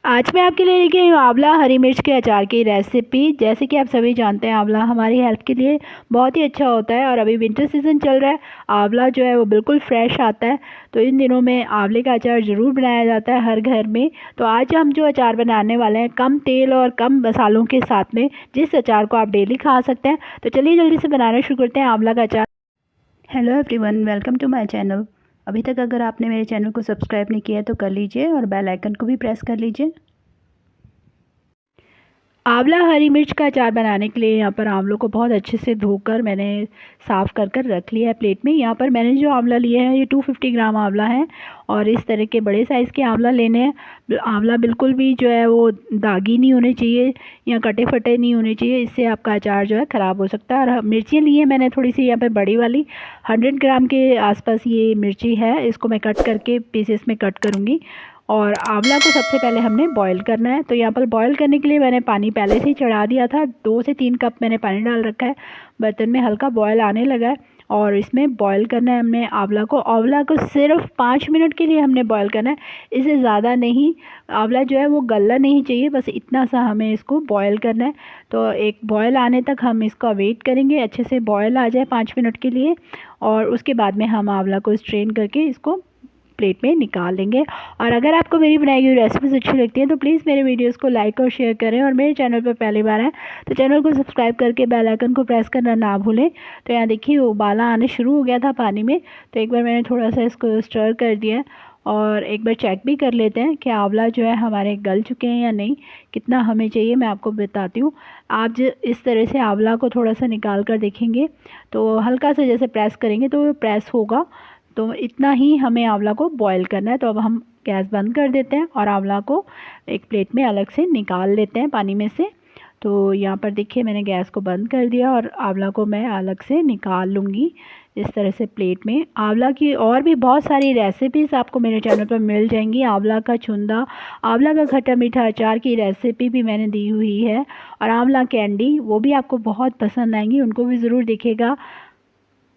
आज मैं आपके लिए लेके आई हूँ आंवला हरी मिर्च के अचार की रेसिपी। जैसे कि आप सभी जानते हैं आंवला हमारी हेल्थ के लिए बहुत ही अच्छा होता है और अभी विंटर सीज़न चल रहा है। आंवला जो है वो बिल्कुल फ्रेश आता है, तो इन दिनों में आंवले का अचार ज़रूर बनाया जाता है हर घर में। तो आज हम जो अचार बनाने वाले हैं कम तेल और कम मसालों के साथ में, जिस अचार को आप डेली खा सकते हैं। तो चलिए जल्दी से बनाना शुरू करते हैं आंवला का अचार। Hello everyone, welcome to my channel. अभी तक अगर आपने मेरे चैनल को सब्सक्राइब नहीं किया है तो कर लीजिए और बेल आइकन को भी प्रेस कर लीजिए। आंवला हरी मिर्च का अचार बनाने के लिए यहाँ पर आंवलों को बहुत अच्छे से धोकर मैंने साफ़ कर कर रख लिया है प्लेट में। यहाँ पर मैंने जो आंवला लिए हैं ये 250 ग्राम आंवला है और इस तरह के बड़े साइज़ के आंवला लेने हैं। आंवला बिल्कुल भी जो है वो दागी नहीं होने चाहिए या कटे फटे नहीं होने चाहिए, इससे आपका अचार जो है ख़राब हो सकता है। और मिर्चियाँ ली हैं मैंने थोड़ी सी यहाँ पर बड़ी वाली, 100 ग्राम के आसपास ये मिर्ची है। इसको मैं कट करके पीसेस में कट करूँगी। और आंवला को सबसे पहले हमने बॉईल करना है। तो यहाँ पर बॉईल करने के लिए मैंने पानी पहले से ही चढ़ा दिया था, 2 से 3 कप मैंने पानी डाल रखा है। बर्तन में हल्का बॉईल आने लगा है और इसमें बॉईल करना है हमने आंवला को सिर्फ 5 मिनट के लिए हमने बॉईल करना है, इससे ज़्यादा नहीं। आंवला जो है वो गलना नहीं चाहिए, बस इतना सा हमें इसको बॉईल करना है। तो एक बॉईल आने तक हम इसका वेट करेंगे, अच्छे से बॉईल आ जाए 5 मिनट के लिए, और उसके बाद में हम आंवला को स्ट्रेन करके इसको प्लेट में निकाल लेंगे। और अगर आपको मेरी बनाई हुई रेसिपीज अच्छी लगती हैं तो प्लीज़ मेरे वीडियोस को लाइक और शेयर करें, और मेरे चैनल पर पहली बार है तो चैनल को सब्सक्राइब करके बेल आइकन को प्रेस करना ना भूलें। तो यहाँ देखिए उबाला आने शुरू हो गया था पानी में, तो एक बार मैंने थोड़ा सा इसको स्टर कर दिया और एक बार चेक भी कर लेते हैं कि आंवला जो है हमारे गल चुके हैं या नहीं, कितना हमें चाहिए मैं आपको बताती हूँ। आप इस तरह से आंवला को थोड़ा सा निकाल कर देखेंगे तो हल्का सा जैसे प्रेस करेंगे तो प्रेस होगा, तो इतना ही हमें आंवला को बॉईल करना है। तो अब हम गैस बंद कर देते हैं और आंवला को एक प्लेट में अलग से निकाल लेते हैं पानी में से। तो यहाँ पर देखिए मैंने गैस को बंद कर दिया और आंवला को मैं अलग से निकाल लूँगी इस तरह से प्लेट में। आंवला की और भी बहुत सारी रेसिपीज़ आपको मेरे चैनल पर मिल जाएंगी। आंवला का छुंदा, आंवला का खट्टा मीठा अचार की रेसिपी भी मैंने दी हुई है, और आंवला कैंडी, वो भी आपको बहुत पसंद आएंगी, उनको भी ज़रूर देखिएगा।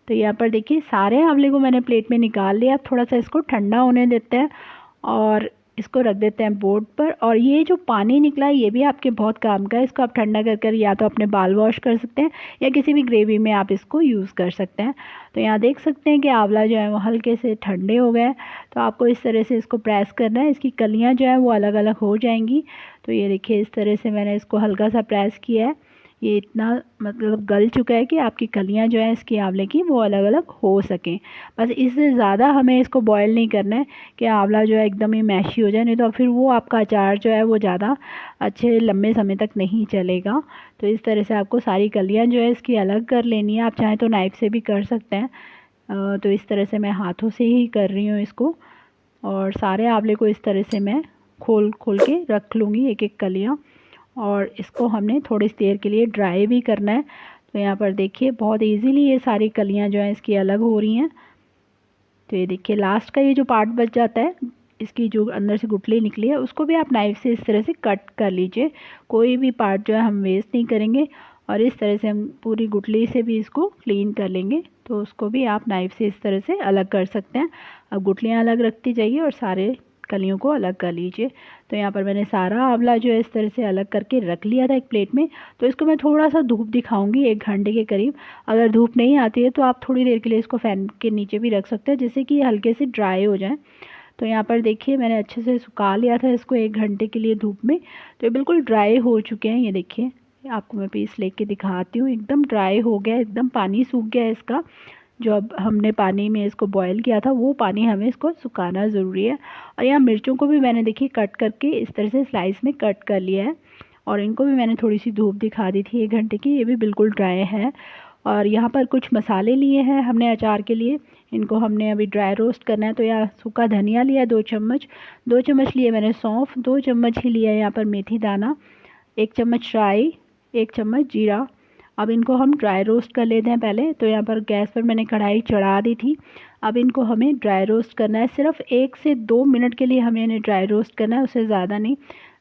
तो यहाँ पर देखिए सारे आंवले को मैंने प्लेट में निकाल लिया। अब थोड़ा सा इसको ठंडा होने देते हैं और इसको रख देते हैं बोर्ड पर। और ये जो पानी निकला है ये भी आपके बहुत काम का है, इसको आप ठंडा कर कर या तो अपने बाल वॉश कर सकते हैं या किसी भी ग्रेवी में आप इसको यूज़ कर सकते हैं। तो यहाँ देख सकते हैं कि आंवला जो है वो हल्के से ठंडे हो गए। तो आपको इस तरह से इसको प्रेस करना है, इसकी कलियाँ जो है वो अलग अलग हो जाएंगी। तो ये देखिए इस तरह से मैंने इसको हल्का सा प्रेस किया है, ये इतना मतलब गल चुका है कि आपकी कलियां जो है इसकी आंवले की वो अलग अलग हो सकें। बस इससे ज़्यादा हमें इसको बॉईल नहीं करना है कि आंवला जो है एकदम ही मैशी हो जाए, नहीं तो फिर वो आपका अचार जो है वो ज़्यादा अच्छे लंबे समय तक नहीं चलेगा। तो इस तरह से आपको सारी कलियां जो है इसकी अलग कर लेनी है। आप चाहें तो नाइफ़ से भी कर सकते हैं। तो इस तरह से मैं हाथों से ही कर रही हूँ इसको, और सारे आंवले को इस तरह से मैं खोल खोल के रख लूँगी एक एक कलियाँ। और इसको हमने थोड़ी देर के लिए ड्राई भी करना है। तो यहाँ पर देखिए बहुत इजीली ये सारी कलियाँ जो हैं इसकी अलग हो रही हैं। तो ये देखिए लास्ट का ये जो पार्ट बच जाता है, इसकी जो अंदर से गुठली निकली है उसको भी आप नाइफ़ से इस तरह से कट कर लीजिए। कोई भी पार्ट जो है हम वेस्ट नहीं करेंगे, और इस तरह से हम पूरी गुठली से भी इसको क्लीन कर लेंगे। तो उसको भी आप नाइफ़ से इस तरह से अलग कर सकते हैं। अब गुठलियाँ अलग रखती जाइए और सारे कलियों को अलग कर लीजिए। तो यहाँ पर मैंने सारा आंवला जो है इस तरह से अलग करके रख लिया था एक प्लेट में। तो इसको मैं थोड़ा सा धूप दिखाऊंगी 1 घंटे के करीब। अगर धूप नहीं आती है तो आप थोड़ी देर के लिए इसको फ़ैन के नीचे भी रख सकते हैं, जिससे कि हल्के से ड्राई हो जाए। तो यहाँ पर देखिए मैंने अच्छे से सुखा लिया था इसको 1 घंटे के लिए धूप में। तो ये बिल्कुल ड्राई हो चुके हैं। ये देखिए आपको मैं पीस लेके दिखाती हूँ, एकदम ड्राई हो गया, एकदम पानी सूख गया है इसका। जो अब हमने पानी में इसको बॉईल किया था वो पानी हमें इसको सुखाना ज़रूरी है। और यहाँ मिर्चों को भी मैंने देखिए कट करके इस तरह से स्लाइस में कट कर लिया है, और इनको भी मैंने थोड़ी सी धूप दिखा दी थी 1 घंटे की। ये भी बिल्कुल ड्राई है। और यहाँ पर कुछ मसाले लिए हैं हमने अचार के लिए, इनको हमने अभी ड्राई रोस्ट करना है। तो यहाँ सूखा धनिया लिया 2 चम्मच, 2 चम्मच लिए मैंने सौंफ, 2 चम्मच ही लिया है यहाँ पर मेथी दाना, 1 चम्मच राई, 1 चम्मच जीरा। अब इनको हम ड्राई रोस्ट कर लेते हैं पहले। तो यहाँ पर गैस पर मैंने कढ़ाई चढ़ा दी थी। अब इनको हमें ड्राई रोस्ट करना है, सिर्फ 1 से 2 मिनट के लिए हमें इन्हें ड्राई रोस्ट करना है, उससे ज़्यादा नहीं।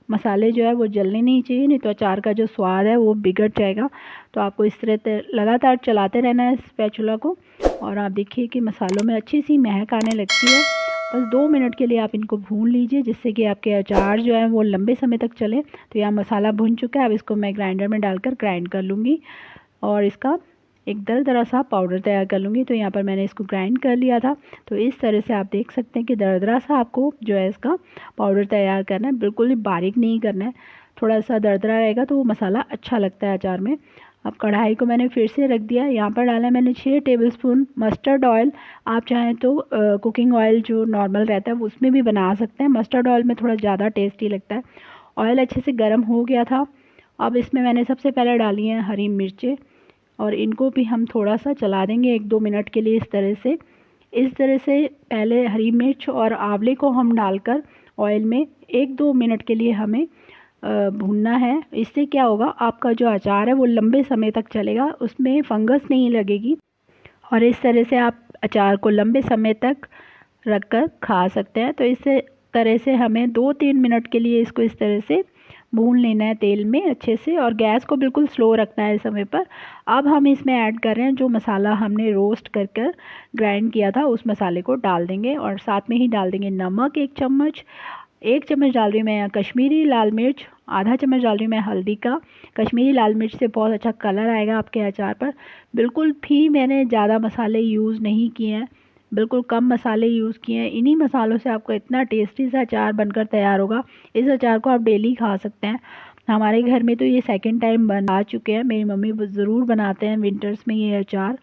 मसाले जो है वो जलने नहीं चाहिए, नहीं तो अचार का जो स्वाद है वो बिगड़ जाएगा। तो आपको इस तरह लगातार चलाते रहना है स्पैचुला को। और आप देखिए कि मसालों में अच्छी सी महक आने लगती है बस 2 मिनट के लिए आप इनको भून लीजिए, जिससे कि आपके अचार जो है वो लंबे समय तक चले। तो यहाँ मसाला भुन चुका है, अब इसको मैं ग्राइंडर में डालकर ग्राइंड कर लूँगी और इसका एक दरदरा सा पाउडर तैयार कर लूँगी। तो यहाँ पर मैंने इसको ग्राइंड कर लिया था। तो इस तरह से आप देख सकते हैं कि दरदरा सा आपको जो है इसका पाउडर तैयार करना है, बिल्कुल ही बारीक नहीं करना है। थोड़ा सा दरदरा रहेगा तो वो मसाला अच्छा लगता है अचार में। अब कढ़ाई को मैंने फिर से रख दिया। यहाँ पर डाला मैंने 6 टेबलस्पून मस्टर्ड ऑयल। आप चाहें तो कुकिंग ऑयल जो नॉर्मल रहता है उसमें भी बना सकते हैं। मस्टर्ड ऑयल में थोड़ा ज़्यादा टेस्टी लगता है। ऑयल अच्छे से गर्म हो गया था। अब इसमें मैंने सबसे पहले डाली हैं हरी मिर्चें और इनको भी हम थोड़ा सा चला देंगे 1-2 मिनट के लिए। इस तरह से पहले हरी मिर्च और आंवले को हम डालकर ऑयल में 1-2 मिनट के लिए हमें भूनना है। इससे क्या होगा, आपका जो अचार है वो लंबे समय तक चलेगा, उसमें फंगस नहीं लगेगी और इस तरह से आप अचार को लंबे समय तक रख कर खा सकते हैं। तो इस तरह से हमें 2-3 मिनट के लिए इसको इस तरह से भून लेना है तेल में अच्छे से और गैस को बिल्कुल स्लो रखना है इस समय पर। अब हम इसमें ऐड कर रहे हैं जो मसाला हमने रोस्ट कर ग्राइंड किया था, उस मसाले को डाल देंगे और साथ में ही डाल देंगे नमक 1 चम्मच। 1 चम्मच डाल रही हूँ मैं यहाँ कश्मीरी लाल मिर्च, आधा चम्मच डाल रही हूँ मैं हल्दी का। कश्मीरी लाल मिर्च से बहुत अच्छा कलर आएगा आपके अचार पर। बिल्कुल भी मैंने ज़्यादा मसाले यूज़ नहीं किए हैं, बिल्कुल कम मसाले यूज़ किए हैं। इन्हीं मसालों से आपको इतना टेस्टी सा अचार बनकर तैयार होगा। इस अचार को आप डेली खा सकते हैं। हमारे घर में तो ये सेकंड टाइम बना चुके हैं, मेरी मम्मी ज़रूर बनाते हैं विंटर्स में ये अचार।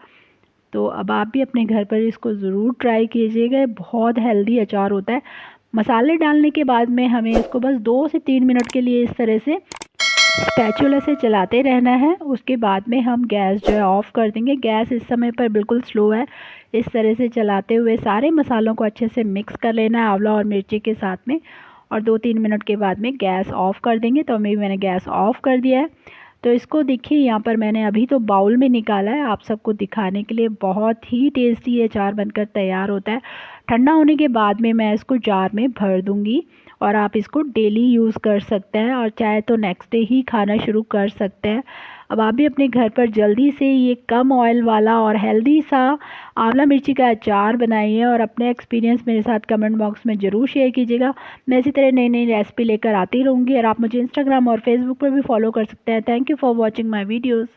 तो अब आप भी अपने घर पर इसको ज़रूर ट्राई कीजिएगा, बहुत हेल्दी अचार होता है। मसाले डालने के बाद में हमें इसको बस 2 से 3 मिनट के लिए इस तरह से स्पैचुला से चलाते रहना है। उसके बाद में हम गैस जो है ऑफ़ कर देंगे। गैस इस समय पर बिल्कुल स्लो है। इस तरह से चलाते हुए सारे मसालों को अच्छे से मिक्स कर लेना है आंवला और मिर्ची के साथ में और 2-3 मिनट के बाद में गैस ऑफ़ कर देंगे। तो अभी मैंने गैस ऑफ़ कर दिया है। तो इसको देखिए, यहाँ पर मैंने अभी तो बाउल में निकाला है आप सबको दिखाने के लिए। बहुत ही टेस्टी ये अचार बनकर तैयार होता है। ठंडा होने के बाद में मैं इसको जार में भर दूँगी और आप इसको डेली यूज़ कर सकते हैं और चाहे तो नेक्स्ट डे ही खाना शुरू कर सकते हैं। अब आप भी अपने घर पर जल्दी से ये कम ऑयल वाला और हेल्दी सा आंवला मिर्ची का अचार बनाइए और अपने एक्सपीरियंस मेरे साथ कमेंट बॉक्स में ज़रूर शेयर कीजिएगा। मैं इसी तरह नई नई रेसिपी लेकर आती रहूँगी और आप मुझे इंस्टाग्राम और फेसबुक पर भी फॉलो कर सकते हैं। Thank you for watching my videos.